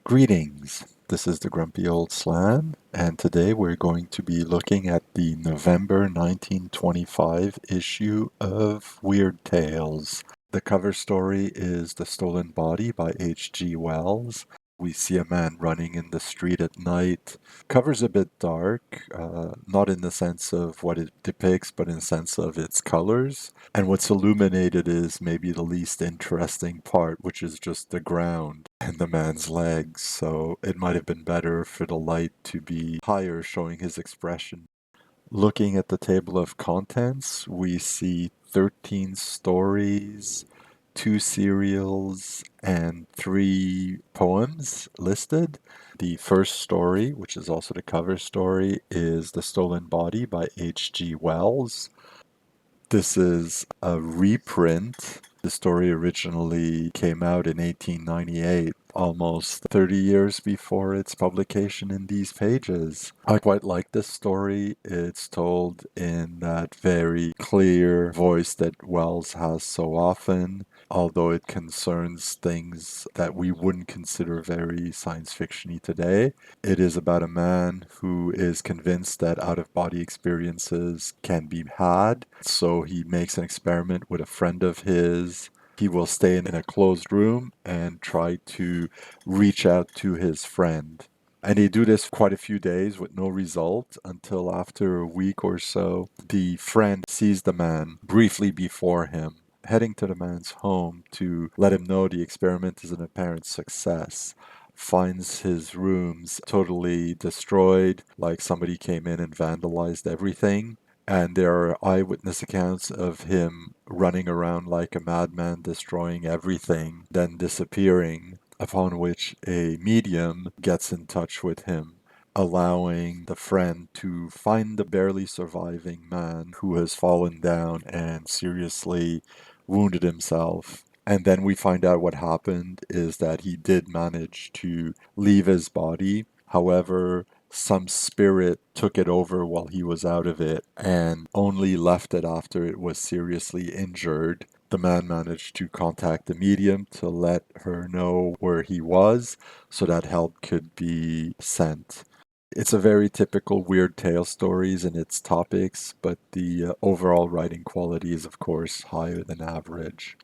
Greetings, this is the Grumpy Old Slan, and today we're going to be looking at the November 1925 issue of Weird Tales. The cover story is The Stolen Body by H.G. Wells. We see a man running in the street at night. Cover's a bit dark, not in the sense of what it depicts, but in the sense of its colors. And what's illuminated is maybe the least interesting part, which is just the ground and the man's legs. So it might have been better for the light to be higher, showing his expression. Looking at the table of contents, we see 13 stories, 2 serials, and 3 poems listed. The first story, which is also the cover story, is The Stolen Body by H.G. Wells. This is a reprint. The story originally came out in 1898, almost 30 years before its publication in these pages. I quite like this story. It's told in that very clear voice that Wells has so often, although it concerns things that we wouldn't consider very science fiction-y today. It is about a man who is convinced that out-of-body experiences can be had, so he makes an experiment with a friend of his. He will stay in a closed room and try to reach out to his friend. And he do this quite a few days with no result until after a week or so, the friend sees the man briefly before him, heading to the man's home to let him know the experiment is an apparent success. Finds his rooms totally destroyed, like somebody came in and vandalized everything. And there are eyewitness accounts of him running around like a madman, destroying everything, then disappearing, upon which a medium gets in touch with him, allowing the friend to find the barely surviving man who has fallen down and seriously wounded himself. And then we find out what happened is that he did manage to leave his body. However, some spirit took it over while he was out of it and only left it after it was seriously injured. The man managed to contact the medium to let her know where he was so that help could be sent. It's a very typical Weird Tale stories in its topics, but the overall writing quality is, of course, higher than average.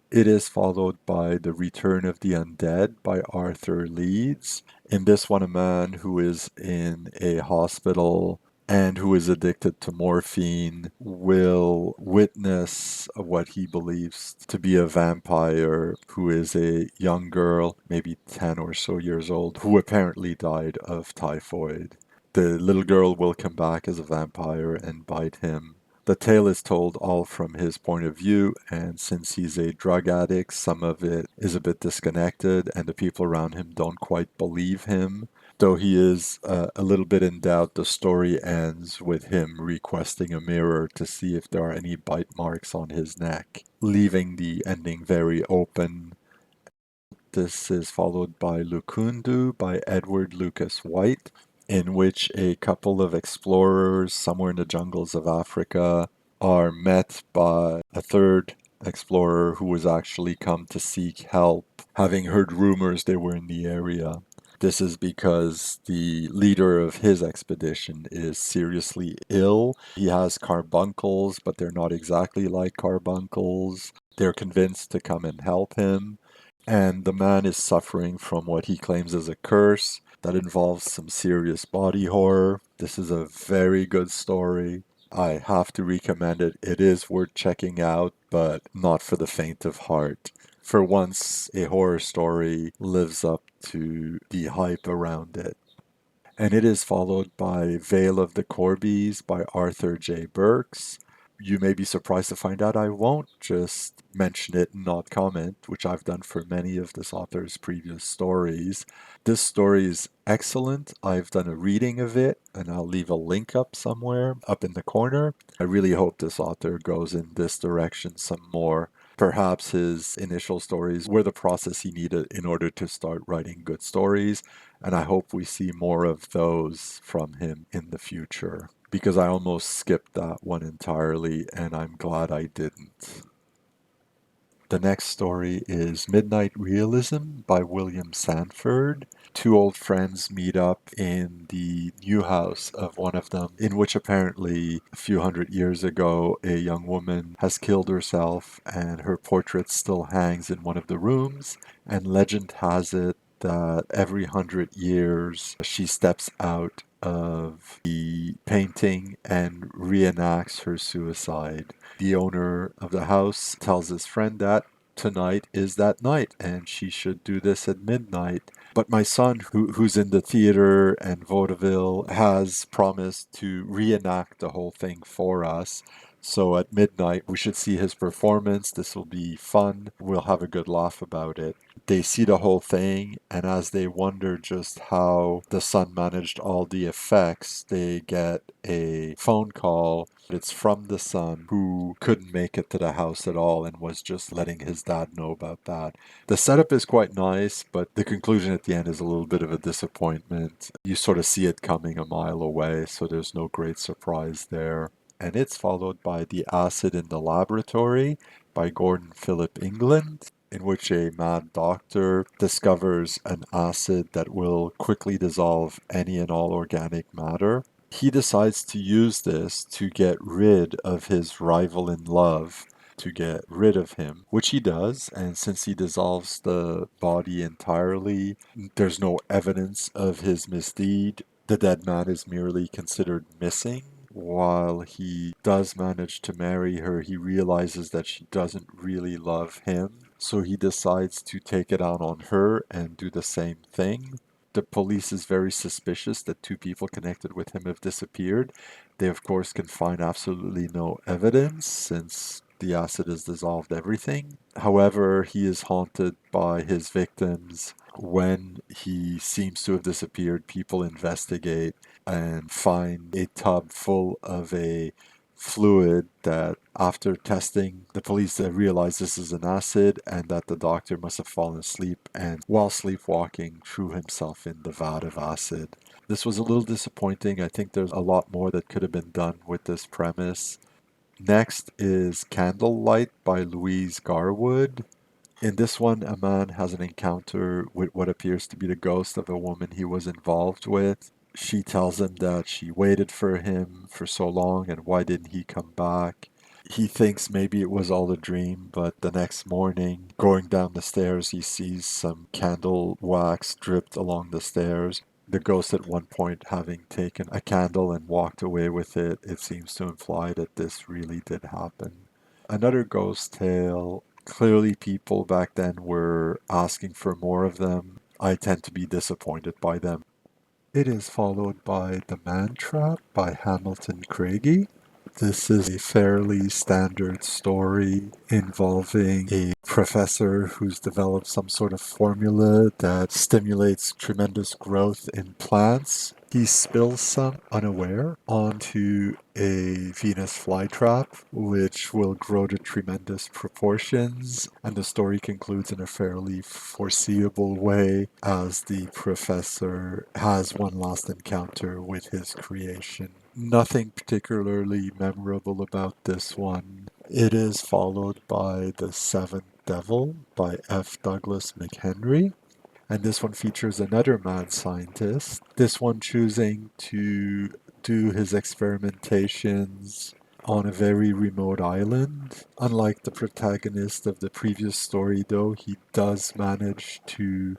It is followed by The Return of the Undead by Arthur Leeds. In this one, a man who is in a hospital and who is addicted to morphine will witness what he believes to be a vampire who is a young girl, maybe 10 or so years old, who apparently died of typhoid. The little girl will come back as a vampire and bite him. The tale is told all from his point of view, and since he's a drug addict, some of it is a bit disconnected, and the people around him don't quite believe him. Though he is a little bit in doubt, the story ends with him requesting a mirror to see if there are any bite marks on his neck, leaving the ending very open. This is followed by Lukundoo by Edward Lucas White, in which a couple of explorers somewhere in the jungles of Africa are met by a third explorer who has actually come to seek help, having heard rumors they were in the area. This is because the leader of his expedition is seriously ill. He has carbuncles, but they're not exactly like carbuncles. They're convinced to come and help him. And the man is suffering from what he claims is a curse that involves some serious body horror. This is a very good story. I have to recommend it. It is worth checking out, but not for the faint of heart. For once, a horror story lives up to the hype around it. And it is followed by Vale of the Corbies by Arthur J. Burkes. You may be surprised to find out I won't just mention it and not comment, which I've done for many of this author's previous stories. This story is excellent. I've done a reading of it, and I'll leave a link up somewhere up in the corner. I really hope this author goes in this direction some more. Perhaps his initial stories were the process he needed in order to start writing good stories, and I hope we see more of those from him in the future, because I almost skipped that one entirely, and I'm glad I didn't. The next story is Midnight Realism by William Sanford. Two old friends meet up in the new house of one of them, in which apparently a few hundred years ago a young woman has killed herself and her portrait still hangs in one of the rooms. And legend has it that every 100 years she steps out of the painting and reenacts her suicide. The owner of the house tells his friend that tonight is that night and she should do this at midnight. But my son, who's in the theater and vaudeville, has promised to reenact the whole thing for us. So at midnight, we should see his performance. This will be fun. We'll have a good laugh about it. They see the whole thing, and as they wonder just how the son managed all the effects, they get a phone call. It's from the son who couldn't make it to the house at all and was just letting his dad know about that. The setup is quite nice, but the conclusion at the end is a little bit of a disappointment. You sort of see it coming a mile away, so there's no great surprise there. And it's followed by The Acid in the Laboratory by Gordon Philip England, in which a mad doctor discovers an acid that will quickly dissolve any and all organic matter. He decides to use this to get rid of his rival in love, to get rid of him, which he does. And since he dissolves the body entirely, there's no evidence of his misdeed. The dead man is merely considered missing. While he does manage to marry her, he realizes that she doesn't really love him. So he decides to take it out on her and do the same thing. The police is very suspicious that two people connected with him have disappeared. They, of course, can find absolutely no evidence since the acid has dissolved everything. However, he is haunted by his victims. When he seems to have disappeared, people investigate and find a tub full of a fluid that after testing the police realize this is an acid and that the doctor must have fallen asleep and while sleepwalking threw himself in the vat of acid. This was a little disappointing. I think there's a lot more that could have been done with this premise. Next is Candlelight by Louise Garwood. In this one, a man has an encounter with what appears to be the ghost of a woman he was involved with. She tells him that she waited for him for so long and why didn't he come back? He thinks maybe it was all a dream, but the next morning, going down the stairs, he sees some candle wax dripped along the stairs. The ghost at one point having taken a candle and walked away with it, it seems to imply that this really did happen. Another ghost tale. Clearly, people back then were asking for more of them. I tend to be disappointed by them. It is followed by The Man Trap by Hamilton Craigie. This is a fairly standard story involving a professor who's developed some sort of formula that stimulates tremendous growth in plants. He spills some unaware onto a Venus flytrap, which will grow to tremendous proportions, and the story concludes in a fairly foreseeable way as the professor has one last encounter with his creation. Nothing particularly memorable about this one. It is followed by The Seventh Devil by F. Douglas McHenry. And this one features another mad scientist, this one choosing to do his experimentations on a very remote island. Unlike the protagonist of the previous story, though, he does manage to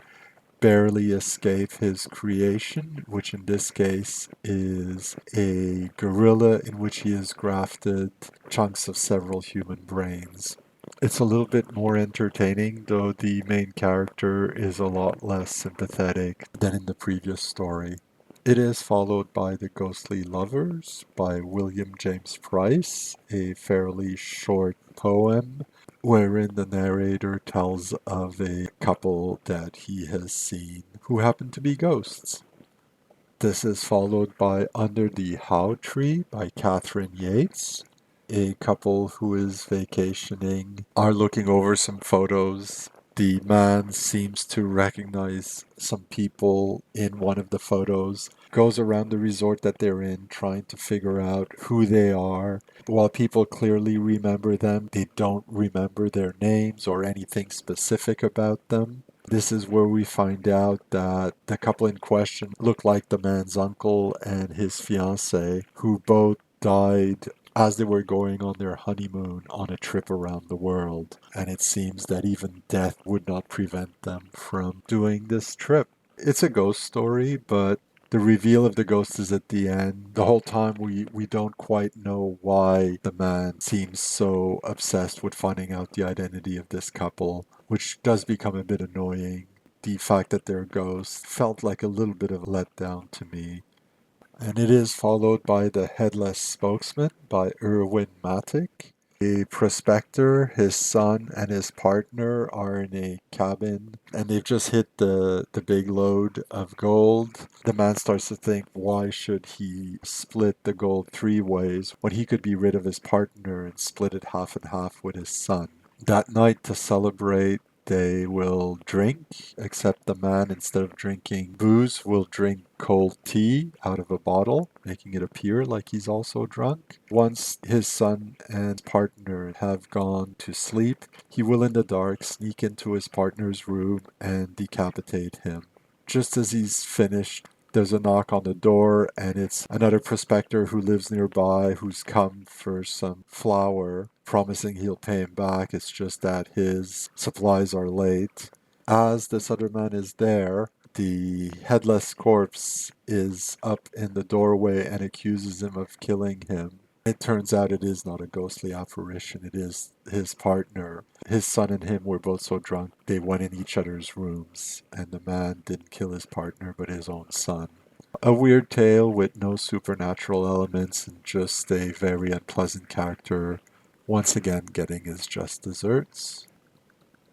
barely escape his creation, which in this case is a gorilla in which he has grafted chunks of several human brains. It's a little bit more entertaining, though the main character is a lot less sympathetic than in the previous story. It is followed by The Ghostly Lovers by William James Price, a fairly short poem wherein the narrator tells of a couple that he has seen who happen to be ghosts. This is followed by Under the How Tree by Katherine Yates. A couple who is vacationing are looking over some photos The man seems to recognize some people in one of the photos, goes around the resort that they're in trying to figure out who they are. While people clearly remember them, they don't remember their names or anything specific about them. This is where we find out that the couple in question look like the man's uncle and his fiancée, who both died as they were going on their honeymoon on a trip around the world. And it seems that even death would not prevent them from doing this trip. It's a ghost story, but the reveal of the ghost is at the end. The whole time we don't quite know why the man seems so obsessed with finding out the identity of this couple, which does become a bit annoying. The fact that they're ghosts felt like a little bit of a letdown to me. And it is followed by The Headless Spokesman by Irvin Mattick. A prospector, his son, and his partner are in a cabin and they've just hit the big load of gold. The man starts to think, why should he split the gold three ways when he could be rid of his partner and split it half and half with his son? That night, to celebrate, they will drink, except the man, instead of drinking booze, will drink cold tea out of a bottle, making it appear like he's also drunk. Once his son and partner have gone to sleep, he will, in the dark, sneak into his partner's room and decapitate him. Just as he's finished, there's a knock on the door, and it's another prospector who lives nearby who's come for some flour, promising he'll pay him back. It's just that his supplies are late. As this other man is there, the headless corpse is up in the doorway and accuses him of killing him. It turns out it is not a ghostly apparition, it is his partner. His son and him were both so drunk they went in each other's rooms, and the man didn't kill his partner but his own son. A weird tale with no supernatural elements and just a very unpleasant character, once again getting his just desserts.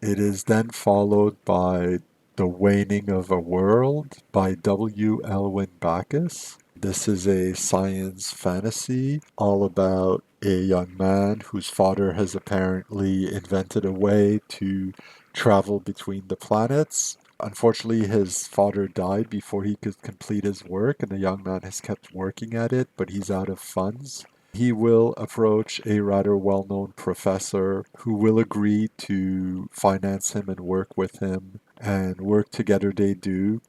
It is then followed by The Waning of a World by W. Elwyn Backus. This is a science fantasy all about a young man whose father has apparently invented a way to travel between the planets. Unfortunately, his father died before he could complete his work, and the young man has kept working at it, but he's out of funds. He will approach a rather well known professor who will agree to finance him and work with him, and work together they do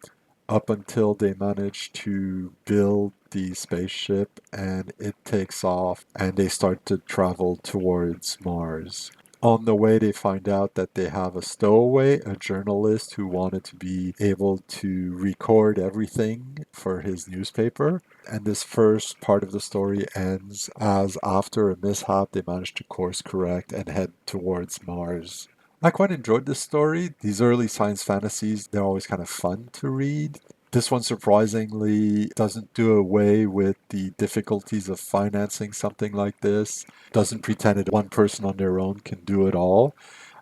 up until they manage to build the spaceship and it takes off and they start to travel towards Mars. On the way, they find out that they have a stowaway, a journalist who wanted to be able to record everything for his newspaper. And this first part of the story ends as after a mishap, they manage to course correct and head towards Mars. I quite enjoyed this story. These early science fantasies, they're always kind of fun to read. This one surprisingly doesn't do away with the difficulties of financing something like this, doesn't pretend that one person on their own can do it all.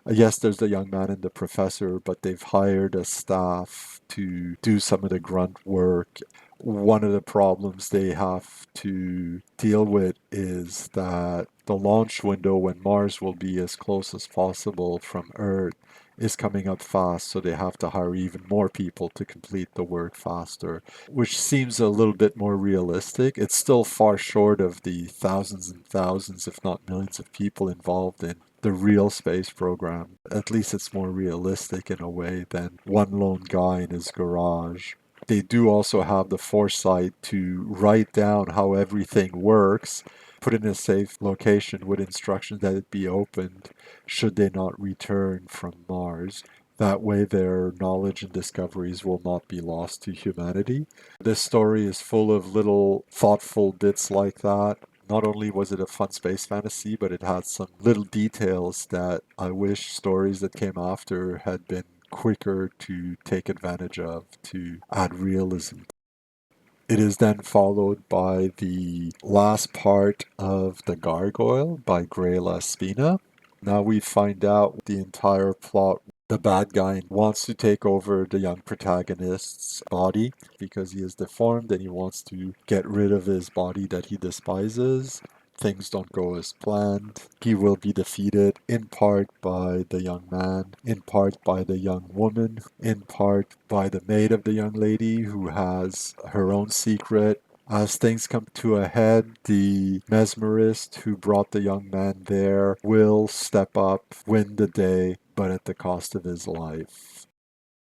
Yes, there's the young man and the professor, but they've hired a staff to do some of the grunt work. One of the problems they have to deal with is that the launch window when Mars will be as close as possible from Earth is coming up fast, so they have to hire even more people to complete the work faster, which seems a little bit more realistic. It's still far short of the thousands and thousands, if not millions, of people involved in the real space program. At least it's more realistic in a way than one lone guy in his garage. They do also have the foresight to write down how everything works, put it in a safe location with instructions that it be opened should they not return from Mars. That way, their knowledge and discoveries will not be lost to humanity. This story is full of little thoughtful bits like that. Not only was it a fun space fantasy, but it had some little details that I wish stories that came after had been quicker to take advantage of to add realism. It is then followed by the last part of The Gargoyle by Greye La Spina. Now we find out the entire plot. The bad guy wants to take over the young protagonist's body because he is deformed and he wants to get rid of his body that he despises. things don't go as planned. He will be defeated in part by the young man, in part by the young woman, in part by the maid of the young lady who has her own secret. As things come to a head, the mesmerist who brought the young man there will step up, win the day, but at the cost of his life.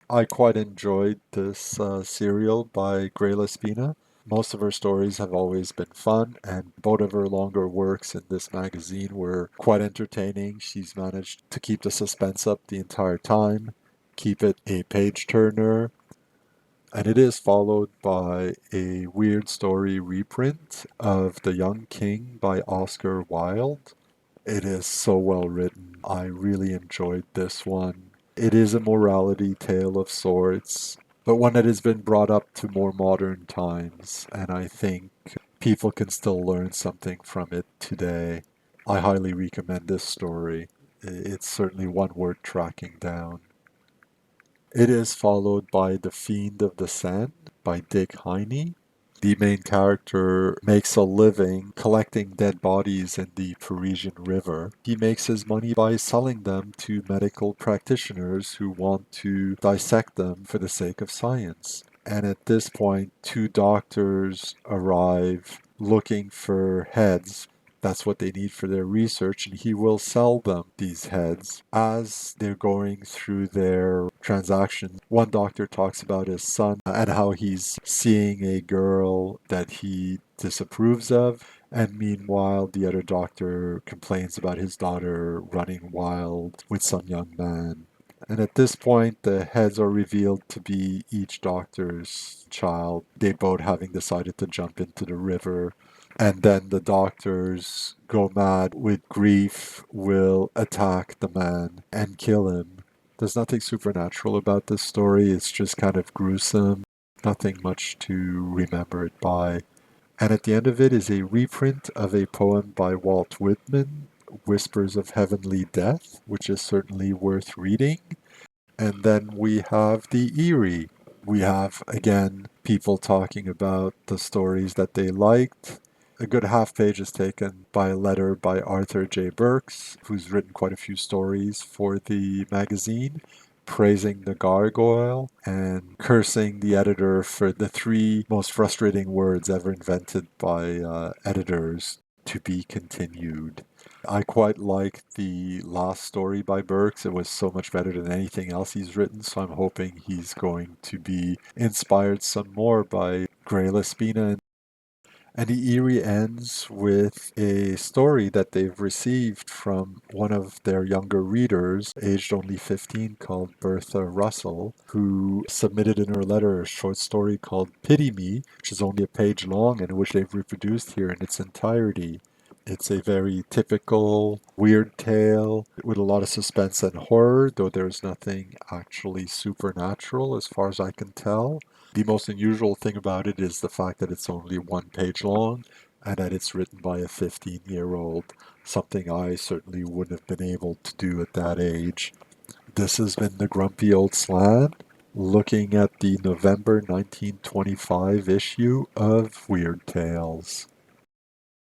I quite enjoyed this serial by Greye La Spina. Most of her stories have always been fun, and both of her longer works in this magazine were quite entertaining. She's managed to keep the suspense up the entire time, keep it a page turner, and it is followed by a weird story reprint of The Young King by Oscar Wilde. It is so well written. I really enjoyed this one. It is a morality tale of sorts, but one that has been brought up to more modern times, and I think people can still learn something from it today. I highly recommend this story. It's certainly one worth tracking down. It is followed by The Fiend of the Seine by Heine. The main character makes a living collecting dead bodies in the Parisian River. He makes his money by selling them to medical practitioners who want to dissect them for the sake of science. And at this point, two doctors arrive looking for heads. That's what they need for their research, and he will sell them these heads as they're going through their transactions. One doctor talks about his son and how he's seeing a girl that he disapproves of, and meanwhile, the other doctor complains about his daughter running wild with some young man. And at this point, the heads are revealed to be each doctor's child, they both having decided to jump into the river. And then the doctors go mad with grief, will attack the man and kill him. There's nothing supernatural about this story, it's just kind of gruesome, nothing much to remember it by. And at the end of it is a reprint of a poem by Walt Whitman, Whispers of Heavenly Death, which is certainly worth reading. And then we have the Eyrie. We have, again, people talking about the stories that they liked. A good half page is taken by a letter by Arthur J. Burkes, who's written quite a few stories for the magazine, praising the gargoyle and cursing the editor for the three most frustrating words ever invented by editors: to be continued. I quite like the last story by Burkes. It was so much better than anything else he's written, so I'm hoping he's going to be inspired some more by Greye La Spina. And the Eyrie ends with a story that they've received from one of their younger readers, aged only 15, called Bertha Russell, who submitted in her letter a short story called Pity Me, which is only a page long and which they've reproduced here in its entirety. It's a very typical weird tale with a lot of suspense and horror, though there's nothing actually supernatural as far as I can tell. The most unusual thing about it is the fact that it's only one page long and that it's written by a 15-year-old, something I certainly wouldn't have been able to do at that age. This has been the Grumpy Old Slan, looking at the November 1925 issue of Weird Tales.